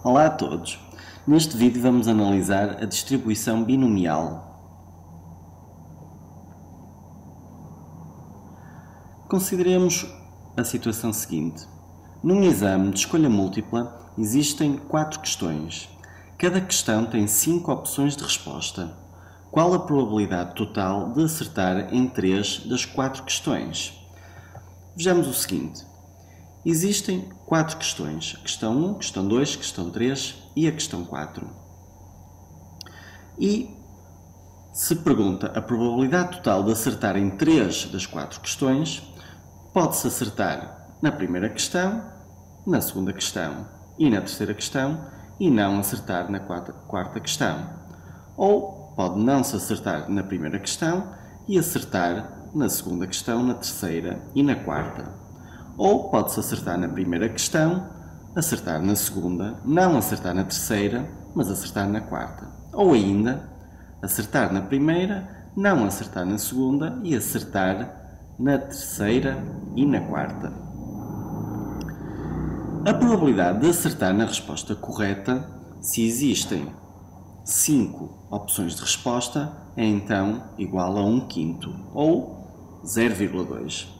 Olá a todos! Neste vídeo vamos analisar a distribuição binomial. Consideremos a situação seguinte. Num exame de escolha múltipla existem 4 questões. Cada questão tem 5 opções de resposta. Qual a probabilidade total de acertar em 3 das 4 questões? Vejamos o seguinte. Existem 4 questões, a questão 1, questão 2, questão 3 e a questão 4. E se pergunta a probabilidade total de acertar em 3 das 4 questões, pode-se acertar na primeira questão, na segunda questão e na terceira questão e não acertar na quarta questão. Ou pode não se acertar na primeira questão e acertar na segunda questão, na terceira e na quarta. Ou pode-se acertar na primeira questão, acertar na segunda, não acertar na terceira, mas acertar na quarta. Ou ainda, acertar na primeira, não acertar na segunda e acertar na terceira e na quarta. A probabilidade de acertar na resposta correta, se existem 5 opções de resposta, é então igual a 1/5, ou 0,2.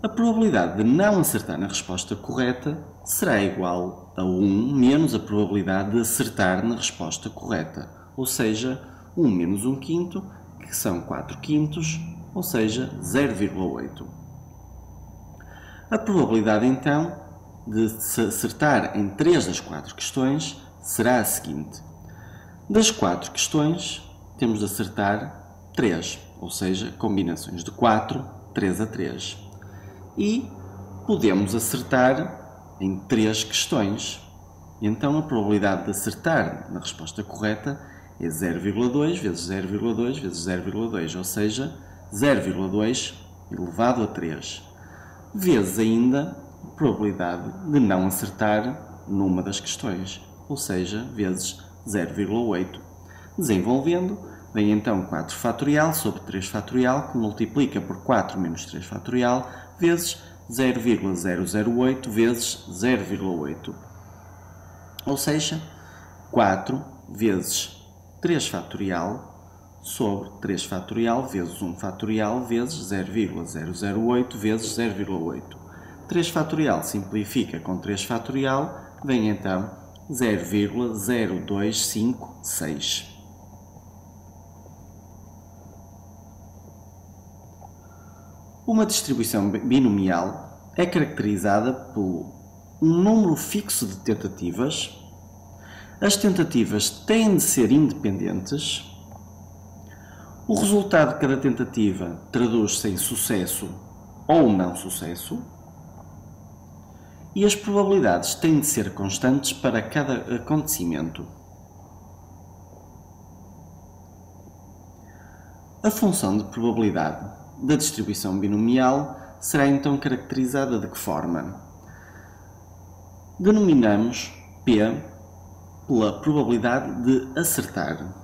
A probabilidade de não acertar na resposta correta será igual a 1 menos a probabilidade de acertar na resposta correta, ou seja, 1 menos 1/5, que são 4/5, ou seja, 0,8. A probabilidade, então, de se acertar em 3 das 4 questões será a seguinte. Das 4 questões, temos de acertar 3, ou seja, combinações de 4, 3 a 3. E podemos acertar em 3 questões. Então a probabilidade de acertar na resposta correta é 0,2 vezes 0,2 vezes 0,2, ou seja, 0,2 elevado a 3, vezes ainda a probabilidade de não acertar numa das questões, ou seja, vezes 0,8. Desenvolvendo, vem então 4 fatorial sobre 3 fatorial, que multiplica por 4 menos 3 fatorial, vezes 0,008 vezes 0,8. Ou seja, 4 vezes 3 fatorial sobre 3 fatorial vezes 1 fatorial vezes 0,008 vezes 0,8. 3 fatorial simplifica com 3 fatorial, vem então 0,0256. Uma distribuição binomial é caracterizada por um número fixo de tentativas. As tentativas têm de ser independentes. O resultado de cada tentativa traduz-se em sucesso ou não sucesso. E as probabilidades têm de ser constantes para cada acontecimento. A função de probabilidade da distribuição binomial será então caracterizada de que forma? Denominamos P pela probabilidade de acertar,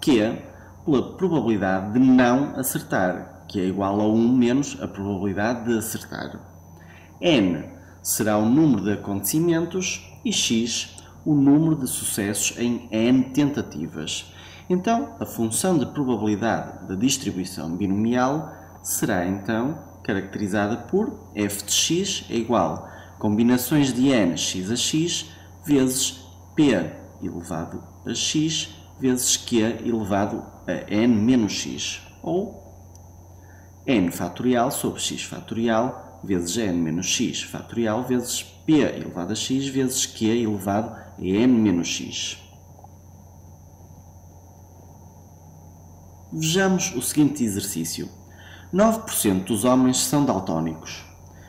Q pela probabilidade de não acertar, que é igual a 1 menos a probabilidade de acertar. N será o número de acontecimentos e X o número de sucessos em N tentativas. Então, a função de probabilidade da distribuição binomial será, então, caracterizada por f de x é igual a combinações de n x a x vezes p elevado a x vezes q elevado a n menos x, ou n fatorial sobre x fatorial vezes n menos x fatorial vezes p elevado a x vezes q elevado a n menos x. Vejamos o seguinte exercício. 9% dos homens são daltónicos.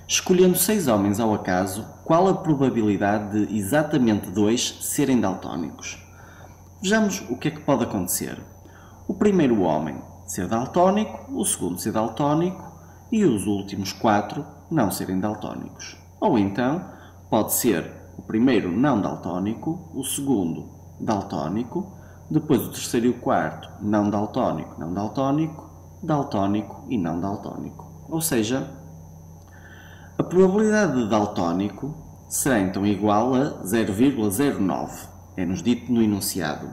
Escolhendo 6 homens ao acaso, qual a probabilidade de exatamente 2 serem daltónicos? Vejamos o que é que pode acontecer. O primeiro homem ser daltónico, o segundo ser daltónico e os últimos 4 não serem daltónicos. Ou então, pode ser o primeiro não daltónico, o segundo daltónico, depois o terceiro e o quarto não daltónico, não daltónico, daltónico e não daltónico. Ou seja, a probabilidade de daltónico será então igual a 0,09, é-nos dito no enunciado.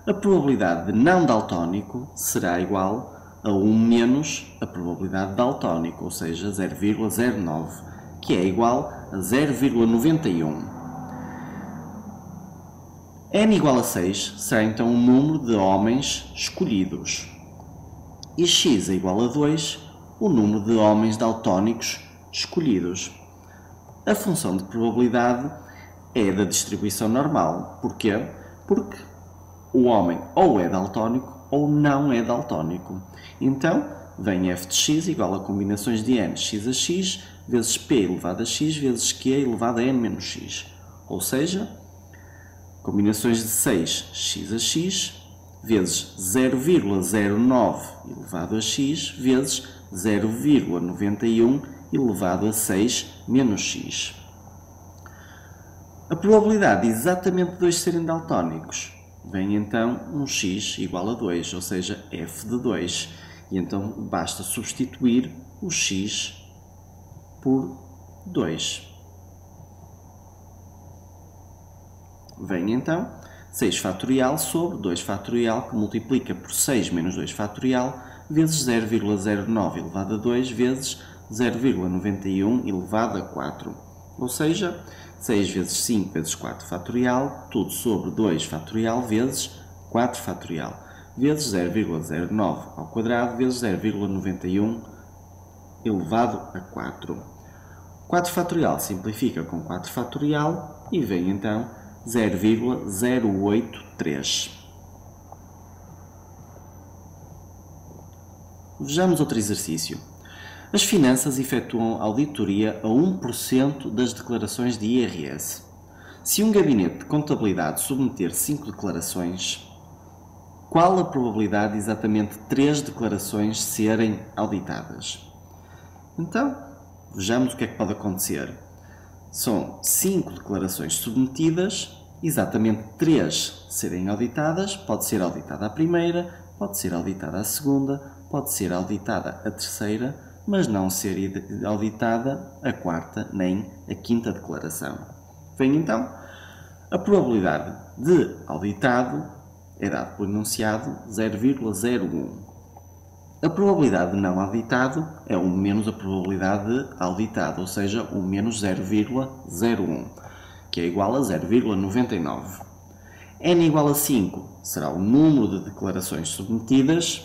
A probabilidade de não daltónico será igual a 1 menos a probabilidade daltónico, ou seja, 0,09, que é igual a 0,91. N igual a 6 será então o número de homens escolhidos. E x é igual a 2, o número de homens daltónicos escolhidos. A função de probabilidade é da distribuição normal. Porquê? Porque o homem ou é daltónico ou não é daltónico. Então, vem f de x igual a combinações de n x a x vezes p elevado a x vezes q elevado a n menos x. Ou seja, combinações de 6x a x vezes 0,09 elevado a x vezes 0,91 elevado a 6 menos x. A probabilidade de exatamente dois serem daltónicos vem então um x igual a 2, ou seja, f de 2. E então basta substituir o x por 2. Vem então 6 fatorial sobre 2 fatorial, que multiplica por 6 menos 2 fatorial, vezes 0,09 elevado a 2 vezes 0,91 elevado a 4. Ou seja, 6 vezes 5 vezes 4 fatorial, tudo sobre 2 fatorial vezes 4 fatorial, vezes 0,09 ao quadrado vezes 0,91 elevado a 4. 4 fatorial simplifica com 4 fatorial e vem então 0,083. Vejamos outro exercício. As finanças efetuam auditoria a 1% das declarações de IRS. Se um gabinete de contabilidade submeter 5 declarações, qual a probabilidade de exatamente 3 declarações serem auditadas? Então, vejamos o que é que pode acontecer. São 5 declarações submetidas, exatamente 3 serem auditadas. Pode ser auditada a primeira, pode ser auditada a segunda, pode ser auditada a terceira, mas não ser auditada a quarta nem a quinta declaração. Vem então, a probabilidade de auditado é dada pelo enunciado 0,01. A probabilidade de não auditado é 1 menos a probabilidade de auditado, ou seja, 1 menos 0,01, que é igual a 0,99. N igual a 5 será o número de declarações submetidas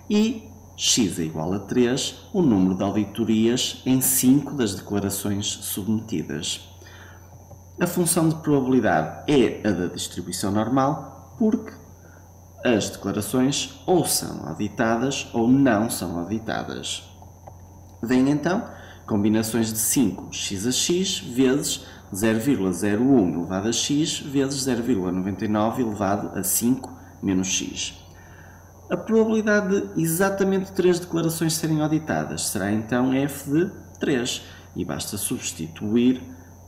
e x é igual a 3, o número de auditorias em 5 das declarações submetidas. A função de probabilidade é a da distribuição normal, porque as declarações ou são auditadas ou não são auditadas. Vem então combinações de 5 x a x vezes 0,01 elevado a x vezes 0,99 elevado a 5 menos x. A probabilidade de exatamente 3 declarações serem auditadas será então f de 3 e basta substituir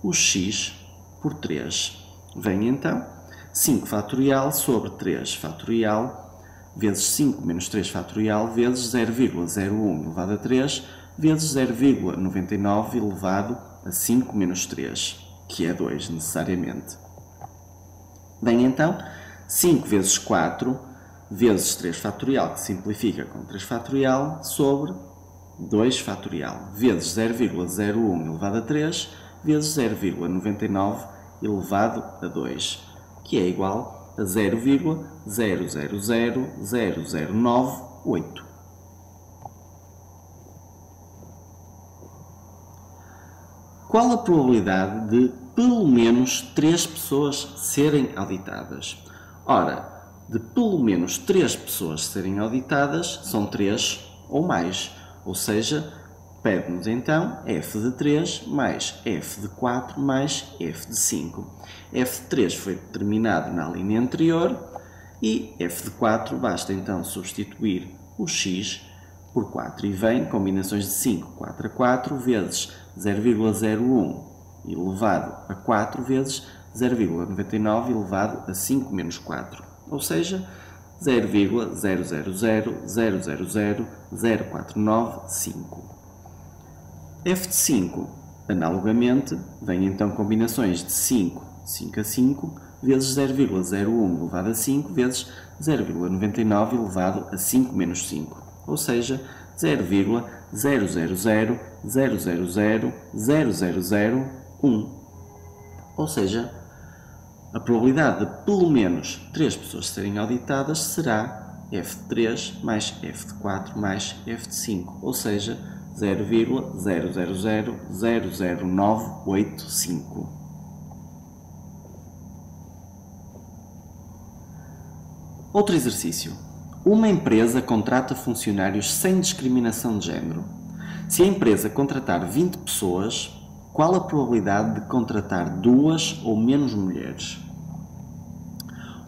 o x por 3. Vem então 5 fatorial sobre 3 fatorial vezes 5 menos 3 fatorial vezes 0,01 elevado a 3 vezes 0,99 elevado a 5 menos 3, que é 2 necessariamente. Vem então 5 vezes 4 vezes 3 fatorial, que simplifica com 3 fatorial, sobre 2 fatorial, vezes 0,01 elevado a 3 vezes 0,99 elevado a 2, que é igual a 0,000098. Qual a probabilidade de pelo menos 3 pessoas serem auditadas? Ora, de pelo menos 3 pessoas serem auditadas, são 3 ou mais, ou seja, pede-nos então f de 3 mais f de 4 mais f de 5. f de 3 foi determinado na linha anterior e f de 4 basta então substituir o x por 4 e vem combinações de 5, 4 a 4 vezes 0,01 elevado a 4 vezes 0,99 elevado a 5 menos 4, ou seja, 0,00000495. f de 5 Analogamente, vêm então combinações de 5, 5 a 5, vezes 0,01 elevado a 5, vezes 0,99 elevado a 5 menos 5, ou seja, 0,000000001. Ou seja, a probabilidade de pelo menos 3 pessoas serem auditadas será f de 3 mais f de 4 mais f de 5, ou seja, 0,00000985. Outro exercício. Uma empresa contrata funcionários sem discriminação de género. Se a empresa contratar 20 pessoas, qual a probabilidade de contratar 2 ou menos mulheres?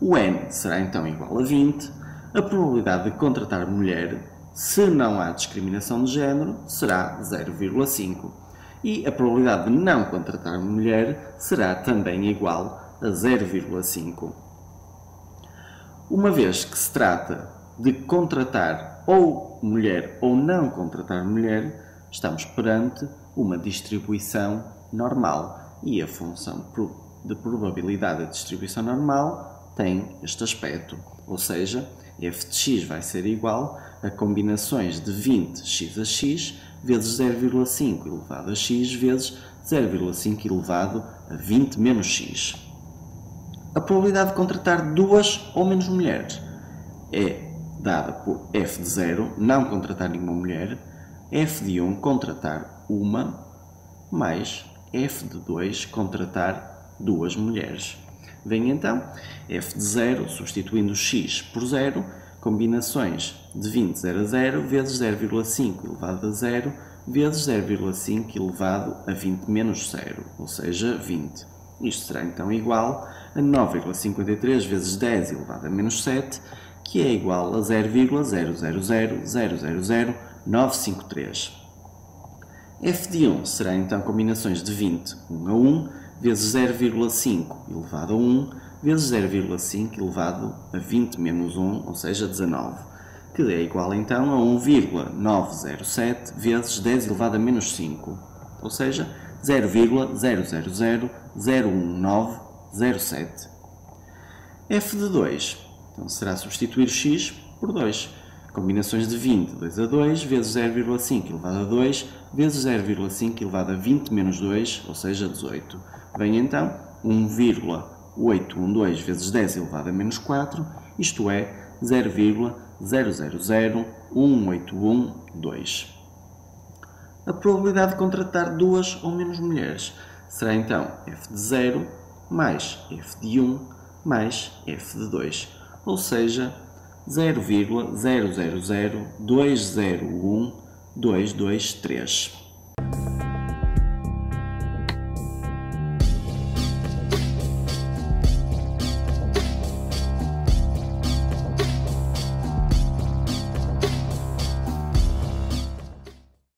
O N será então igual a 20. A probabilidade de contratar mulher, se não há discriminação de género, será 0,5. E a probabilidade de não contratar mulher será também igual a 0,5. Uma vez que se trata de contratar ou mulher ou não contratar mulher, estamos perante uma distribuição normal e a função de probabilidade de distribuição normal tem este aspecto, ou seja, f de x vai ser igual a combinações de 20 x a x vezes 0,5 elevado a x vezes 0,5 elevado a 20 menos x. A probabilidade de contratar 2 ou menos mulheres é dada por f de 0, não contratar nenhuma mulher, f de 1, contratar uma, mais f de 2, contratar 2 mulheres. Vem então f de 0, substituindo x por 0, combinações de 20 0 a 0, vezes 0,5 elevado a 0, vezes 0,5 elevado a 20 menos 0, ou seja, 20. Isto será então igual a 9,53 vezes 10 elevado a menos 7, que é igual a 0,00000953. f de 1 será então combinações de 20, 1 a 1, vezes 0,5 elevado a 1, vezes 0,5 elevado a 20 menos 1, ou seja, 19, que é igual então a 1,907 vezes 10 elevado a menos 5, ou seja, 0,000011907. f de 2 então será substituir x por 2. Combinações de 20, 2 a 2, vezes 0,5 elevado a 2, vezes 0,5 elevado a 20 menos 2, ou seja, 18. Vem então 1,812 vezes 10 elevado a menos 4, isto é, 0,00018112. A probabilidade de contratar 2 ou menos mulheres será então f de 0 mais f de 1 mais f de 2, ou seja, 0,000201,223.